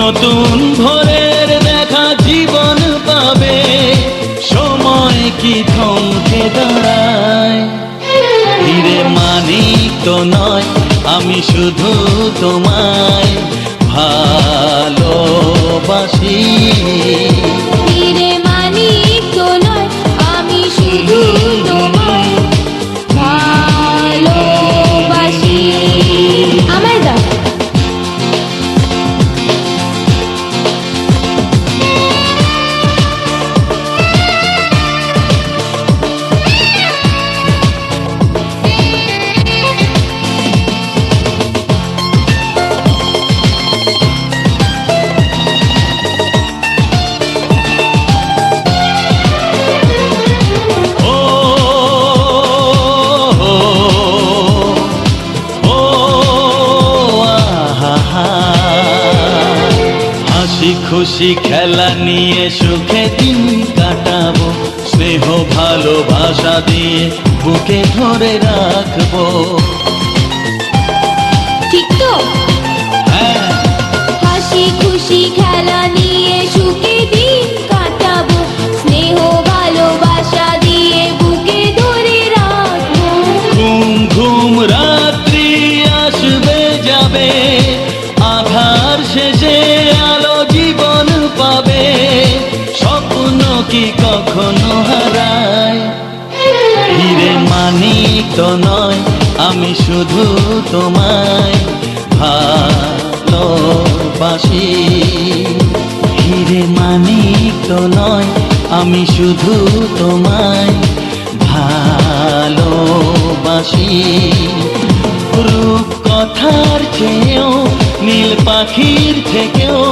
নতুন ভোরের দেখা জীবন পাবে, সময় কি থমকে দাঁড়ায়? হিরে মানিক তো নয়, আমি শুধু তোমায় ভালোবাসি। হিরে মানিক তো নয়, আমি শুধু তোমায় ভালোবাসি। আমার দাও। খুশি খেলা নিয়ে সুখে দিন কাটাবো, স্নেহ ভালোবাসা দিয়ে বুকে ধরে রাখবো। ঠিক তো? হ্যাঁ। হাসি খুশি খেলা নিয়ে সুখে দিন কাটাবো, স্নেহ ভালোবাসা দিয়ে বুকে ধরে রাখবো। ঘুম ঘুম রাত্রি আসবে যাবে, আধার শেষে আলো জীবন পাবে, স্বপ্ন কি কখনো হারায়? হিরে মানিক তো নয়, আমি শুধু তোমায় ভালোবাসি। হিরে মানিক তো নয়, আমি শুধু তোমায় ভালোবাসি। রূপ কথার চেয়েও নীল পাখির থেকেও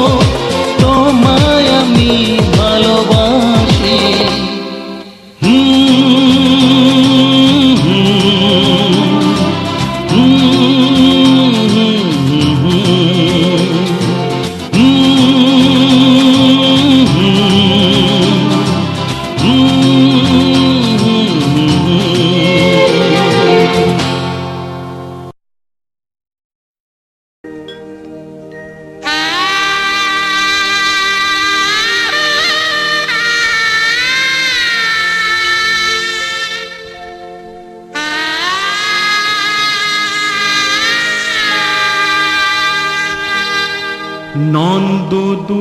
তোমায় আমি ভালোবাসি।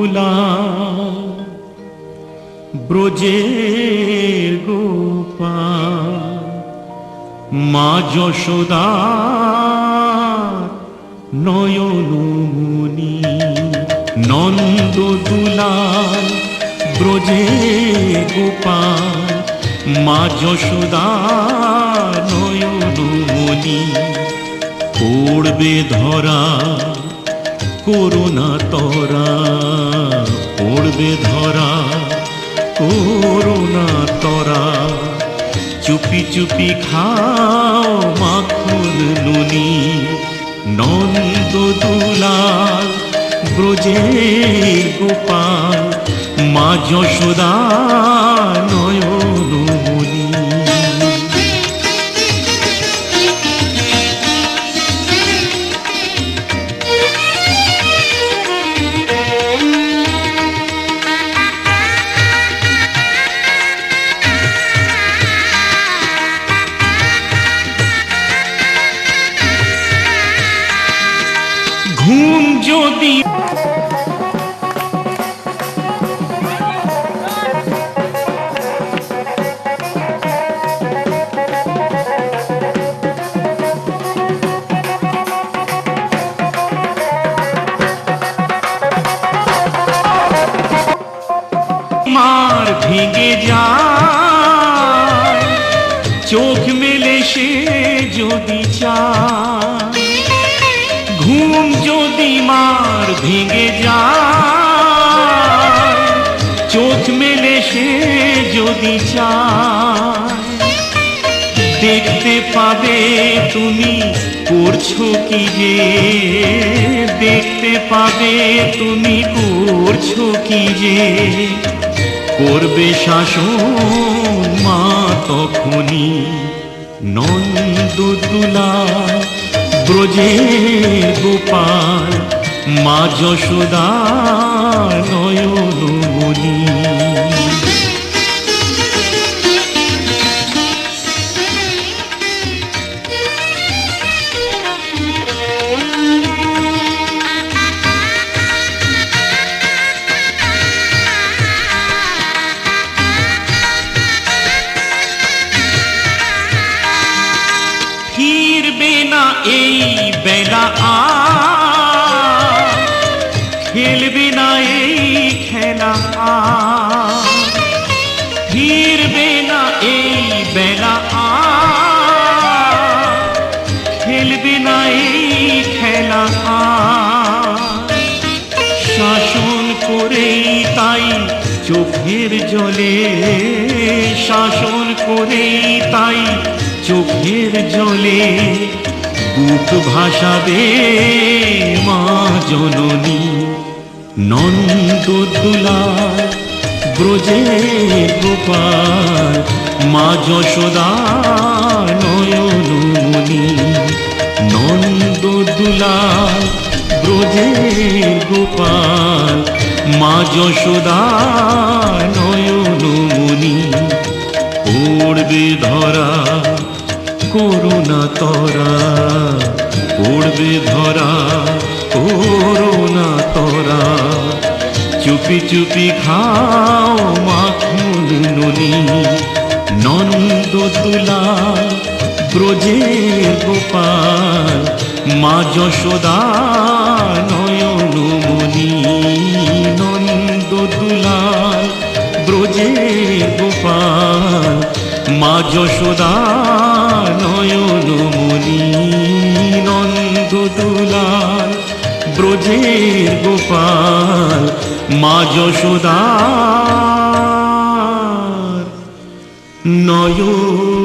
নন্দদুলাল ব্রজের গোপাল, মা যশোদার নয়নমণি। নন্দদুলাল ব্রজের গোপাল, মা যশোদার নয়নমণি। পড়বে ধরা করুণা তরা, পড়বে ধরা করুণা তরা। চুপি চুপি খাও মাখন নুনি। নন্দদুলাল ব্রজের গোপাল, মা যশোদা নয়নমণি। ঘুম যদি মার ভেঙে যায়, চোখ মেলে সে যদি চায়। ঘুম যদি মার ভেঙে যায়, চোখ মেলে সে যদি চায়। দেখতে পাবে তুমি করছো কি যে, দেখতে পাবে তুমি করছো কি যে। করবে শাসন মা তখনই। নন্দদুলাল ব্রজের গোপাল, মা যশোদা নয়নমণি। ফিরবে না এই বেলা আর, খেলবে না এই খেলা আর, ফিরবে না এই বেলা আর, খেলবে না এই খেলা আর। শাসন করেই তাই চোখের জলে, শাসন করেই তাই চোখের জলে বুক ভাসাবে মা জননী। নন্দ দুলাল ব্রজের গোপাল, মা যশোদা নয়নমণি। নন্দ দুলাল ব্রজের গোপাল, মা যশোদা নয়নমণি। পড়বে ধরা করুণা তরা, পড়বে ধরা করুণা তরা, চুপি চুপি খাও মাখন ননি। নন্দ দুলাল ব্রজের গোপাল, মা যশোদা নয়নমণি। নন্দ দুলাল ব্রজের গোপাল, মা যশোদা নয়নমণি। নন্দ দুলাল ব্রজের গোপাল, মা যশোদা নয়নমণি।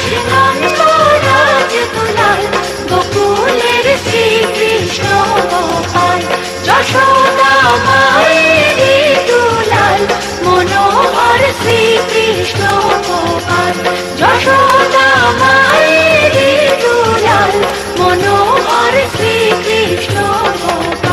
আসলাম রাজ দুলাল, গোকুলের শ্রীকৃষ্ণ গোপাল, যশোদা মায়েরই দুলাল, মনোহর শ্রীকৃষ্ণ গোপাল, যশোদা মায়েরই দুলাল, মনোহর শ্রীকৃষ্ণ গোপাল।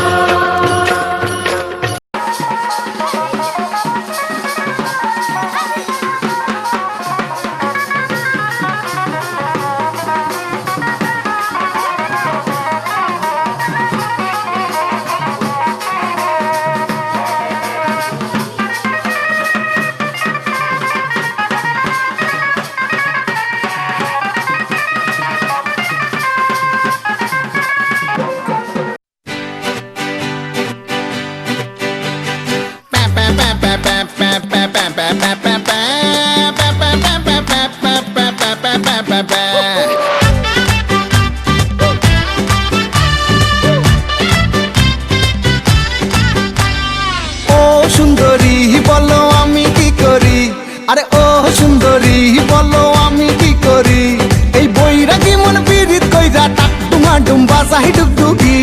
ও সুন্দরী বলো আমি কি করি, আরে ও সুন্দরী বলো আমি কি করি, এই বৈরাগী মন পীড়িত কইরা টাক ডুমা ডুম্বা চাহি ডুগডুগি।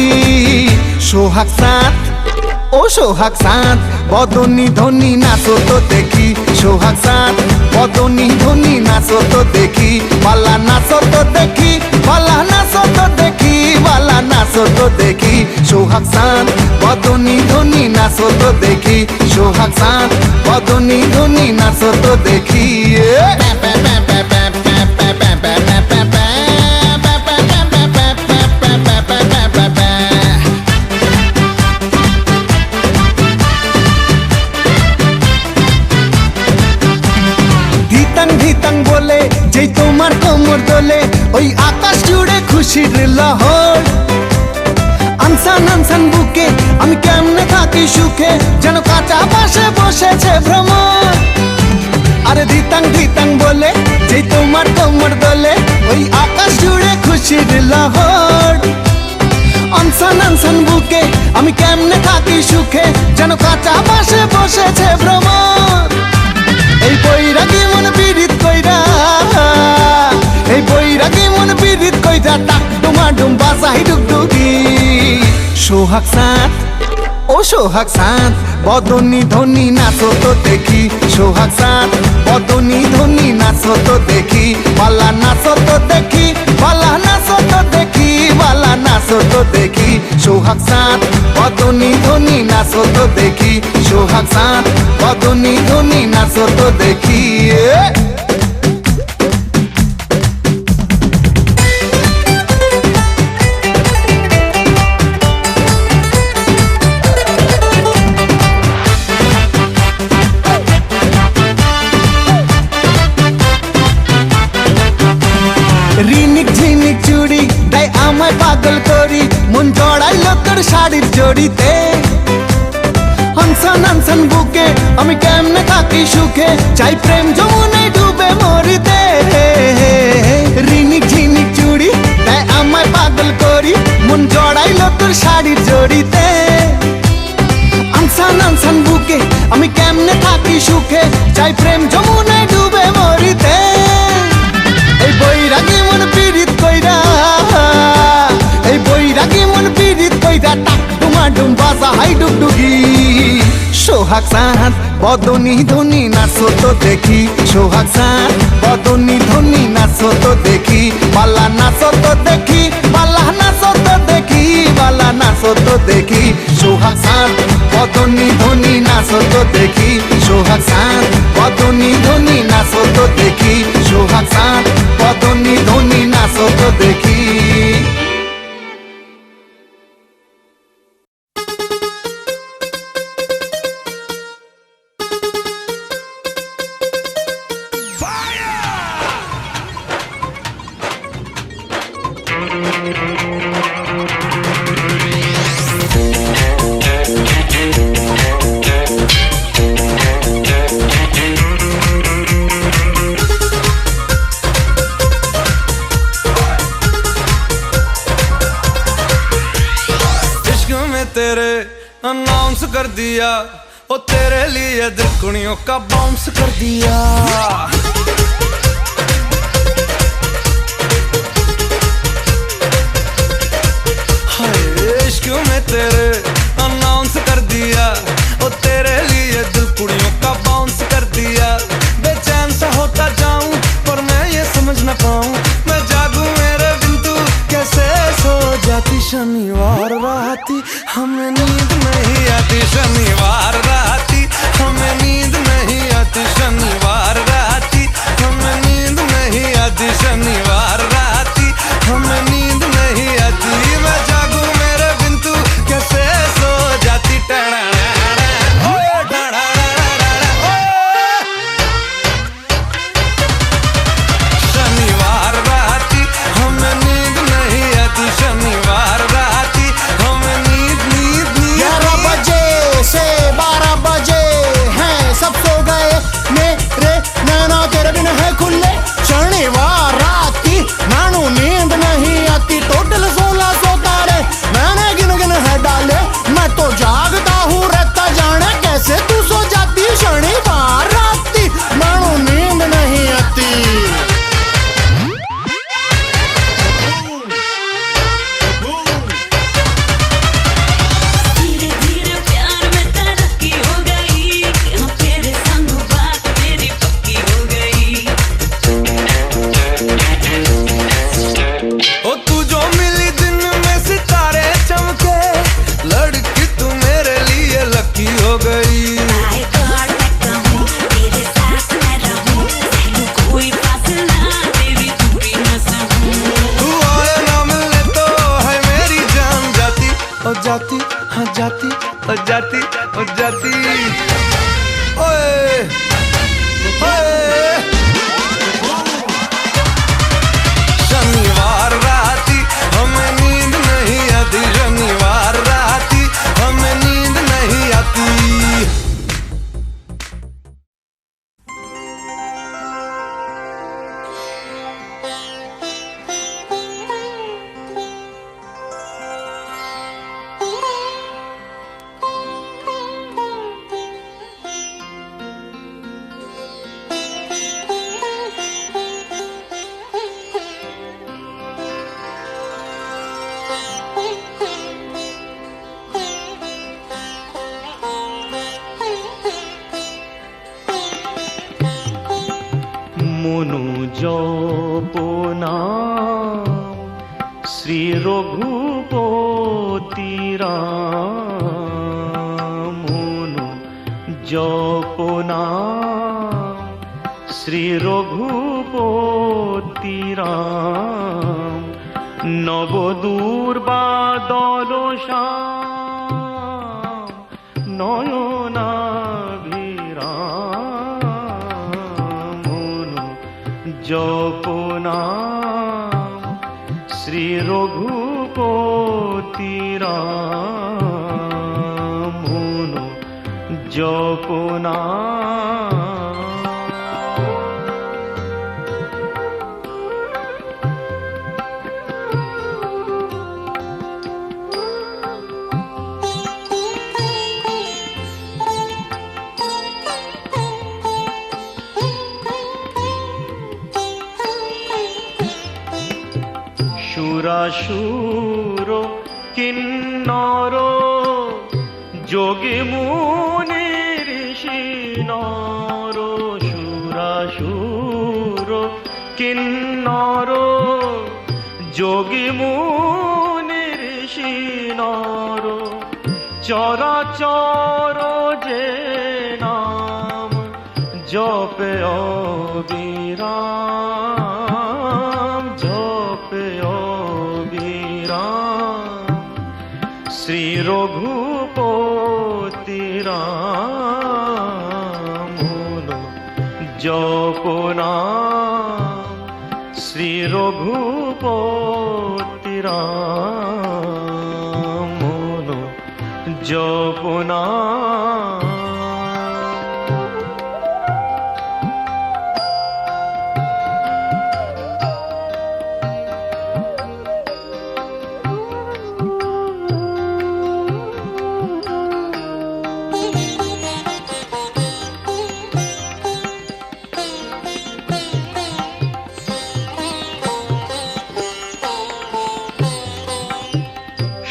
সোহাগ সাঁত ও সোহাগ সাঁত বদনী ধনী নাচো তো দেখি, সোহাগ সাঁত বদনী ধনী নাচো তো দেখি, বালা নাচো তো দেখি, বালা নাচো তো দেখি, বালা নাচো তো দেখি, সোহাগ সাঁত বদনী ধনী নাচো তো দেখি, সোহাগ সাঁত বদনী ধনী নাচো তো দেখি। ধিতাং ধিতাং বলে যেই তোমার কোমর দোলে, ওই আকাশ জুড়ে খুশির লহর। আনসান আনসান বুকে আমি কেমনে থাকি সুখে, যেন কাঁচা পাশে বসেছে ভ্রমর। আরে ধিতাং ধিতাং বলে যেই তোমার কোমর দোলে, ওই আকাশ জুড়ে খুশির লহর। আনসান আনসান বুকে আমি কেমনে থাকি সুখে, যেন কাঁচা পাশে বসেছে ভ্রমর। এই বৈরাগী মন পীড়িত কইরা, এই বৈরাগী মন পীড়িত কইরা টাক ডুমা ডুম্বা চাহি ডুগডুগি। সোহাগ সাঁত ও সোহাগ সাঁত বদনী ধনী নাচো তো দেখি, সোহাগ সাঁত বদনী ধনী নাচো তো দেখি, বালা নাচো তো দেখি, বালা নাচো তো দেখি, বালা নাচো তো দেখি, সোহাগ সাঁত বদনী ধনী নাচো তো দেখি, সোহাগ সাঁত বদনী ধনী নাচো তো দেখি। রিনিক ঝিনিক চুড়ি তাই আমায় পাগল করি, মন জড়াইল তোর শাড়ির জড়িতে। হানসান হানসান বুকে আমি কেমনে থাকি সুখে, চাই প্রেম যমুনায় ডুবে মরিতে। রিনিক ঝিনিক চুড়ি তাই আমায় পাগল করি, মন জড়াইল তোর শাড়ির জড়িতে। আনসান আনসান বুকে আমি কেমনে থাকি সুখে, চাই প্রেম যমুনায় ডুবে মরিতে। এই বৈরাগী মন পীড়িত কইরা, এই বৈরাগী মন পীড়িত কইরা টাক ডুমা ডুম্বা চাহি ডুগডুগি। সোহাগ সাঁত বদনী ধনী নাচো তো দেখি, সোহাগ সাঁত বদনী ধনী নাচো তো দেখি, বালা নাচো তো দেখি, বালা নাচো তো দেখি, বালা নাচো তো দেখি, সোহাগ সাঁত বদনী ধনী নাচো তো দেখি, সোহাগ সাঁত বদনী ধনী নাচো তো দেখি, সোহাগ সাঁত বদনী ধনী নাচো তো দেখি। तेरे अनाउंस कर दिया, ओ तेरे लिए दिल कुड़ियों का बाउंस कर दिया। जाती ओए ओए शनिवार राती हमें नींद नहीं आती शनिवार राती हमें नींद नहीं आती মনু জপনা শ্রী রঘুপতি রাম মনু জপনা শ্রী রঘুপতি রাম নবদূর্বাদল শ্যাম নয়নাভিরাম জপনা শ্রী রঘুপতি রাম জপনা সুরাসুর কিন্নর যোগী মুনি ঋষি নর সুরাসুর কিন্নর যোগী মুনি ঋষি নর চরাচর যে নাম জপে অবিরাম জপে অবিরাম শ্রী রঘুপতি রাম জপনা শ্রী রঘুপতি রাম জপনা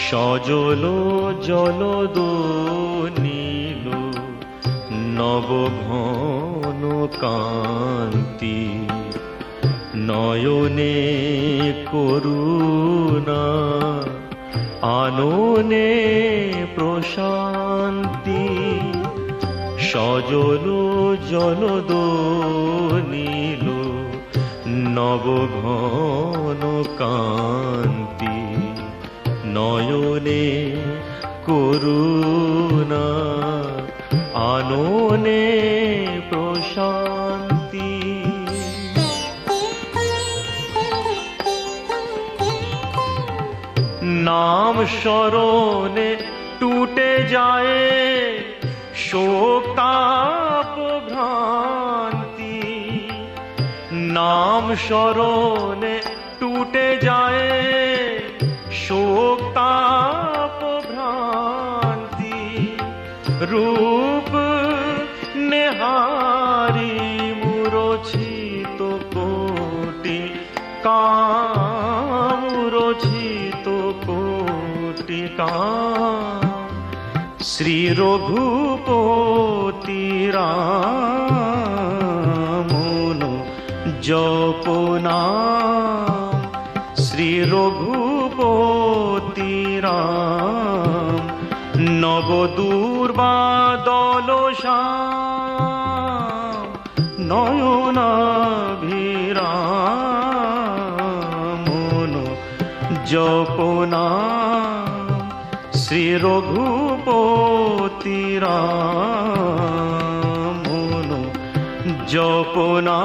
সজল জলদ নীল নবঘন কান্তি নয়নে করুণা আননে প্রশান্তি সজল জলদ নীল নবঘন কান্তি নয়নে করুণা আননে প্রশান্তি নাম স্মরণে টুটে যায় শোক তাপ ভ্রান্তি নাম স্মরণে টুটে যায় শোক তাপ ভ্রান্তি রূপ নেহারি মুরছিত কোটি কামুরছিত কোটি কাম শ্রী রঘুপতি রাম জপনা শ্রী রঘুপতি রাম নবদূর্বাদল শ্যাম নয়নাভিরাম জপনা শ্রী শ্রী রঘুপতি রাম জপনা।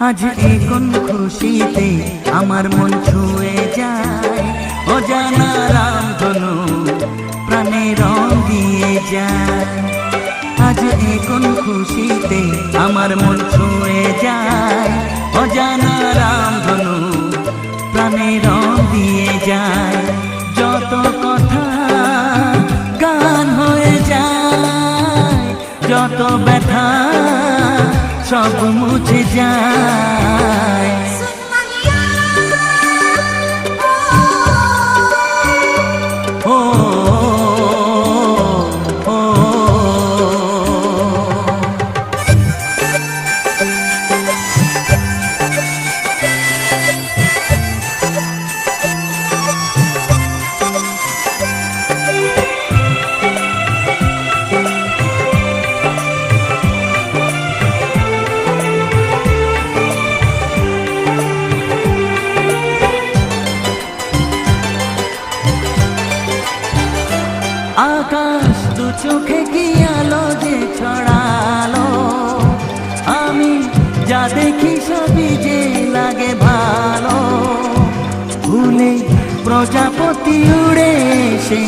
আজ এই কোন খুশিতে আমার মন ছুঁয়ে যায়, অজানা রামধনু প্রাণে রং দিয়ে যায়। আজ এই কোন খুশিতে আমার মন ছুঁয়ে যায়, অজানা রামধনু প্রাণে রং দিয়ে যায়। যত কথা গান হয়ে যায়, যত ব্যথা সব মুছে যায়। ও ও, ও, আকাশ দু চোখে কি আলো যে ছড়ালো, আমি যা দেখি সবই যে লাগে ভালো। ভুলে প্রজাপতি উড়ে এসে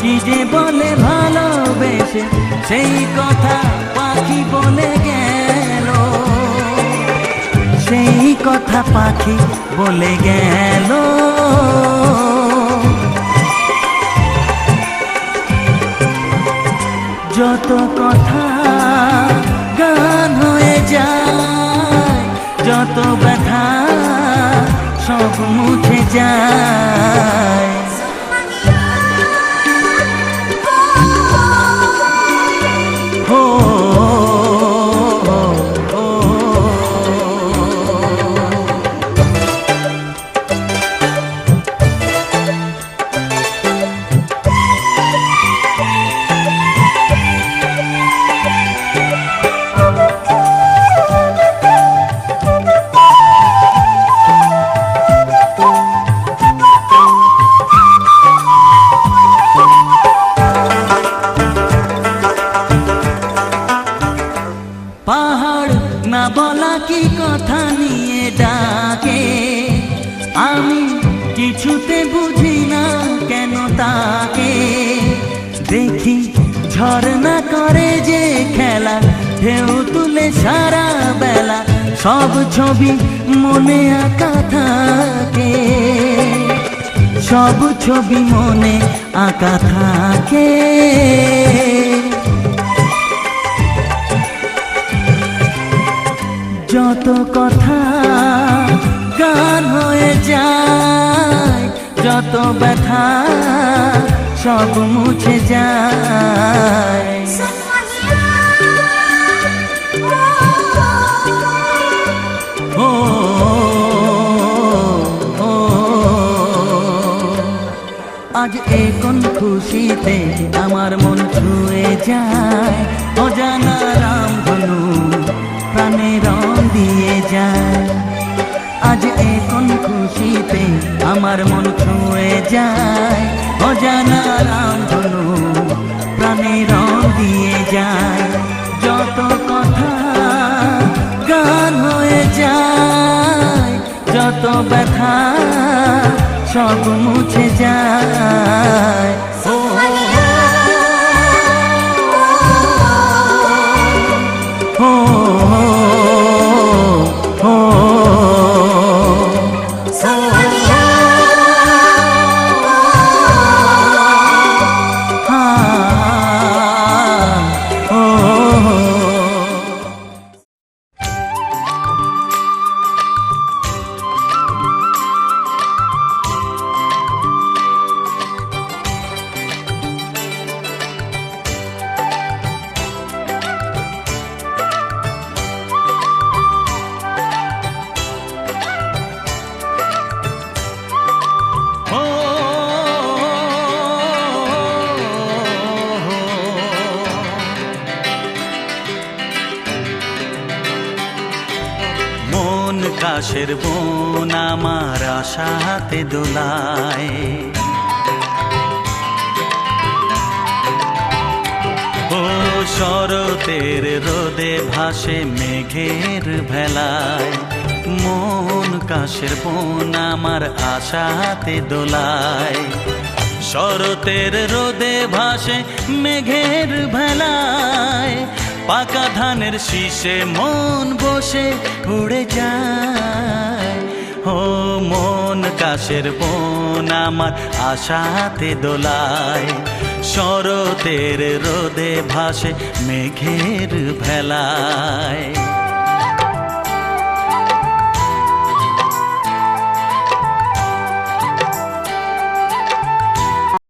কি যে বলে ভালোবেসে, সেই কথা পাখি বলে গেল, সেই কথা পাখি বলে গেল। যত কথা গান হয়ে যায়, যত ব্যথা সব মুছে যায়। ও, ও, ও, ও। পাহাড় না বলা কি কথা নিয়ে ডাকে, আমি কিছুতে বুঝি না কেন তাকে। দেখি ঝর্ণা করে যে খেলা, ঢেউ তুলে সারা বেলা, সব ছবি মনে আঁকা থাকে, সব ছবি মনে আঁকা থাকে। যত কথা গান হয়ে যায়, যত ব্যথা সব মুছে যায়। ও, ও, আজ এ কোন খুশিতে আমার মন ছুঁয়ে যায়, অজানা রামধনু প্রাণে রং দিয়ে যায়। আজ এ কোন খুশিতে আমার মন ছুঁয়ে যায়, অজানা রামধনু প্রাণে রং দিয়ে যায়। যত কথা গান হয়ে যায়, যত ব্যথা সব মুছে যায়। ও, ও, ও, ও, আকাশের বোন আমার আশাতে দোলায়, ও শরতের রোদে ভাসে মেঘের ভেলায়। মন কাশের বোন আমার আশাতে দোলায়, শরতের রোদে ভাসে মেঘের ভেলায়। পাকা ধানের শীষে মন বসে উড়ে যায়, ও মন কাশের বোন আমার আশাতে দোলায়। শরতের রোদে ভাসে মেঘের ভেলায়।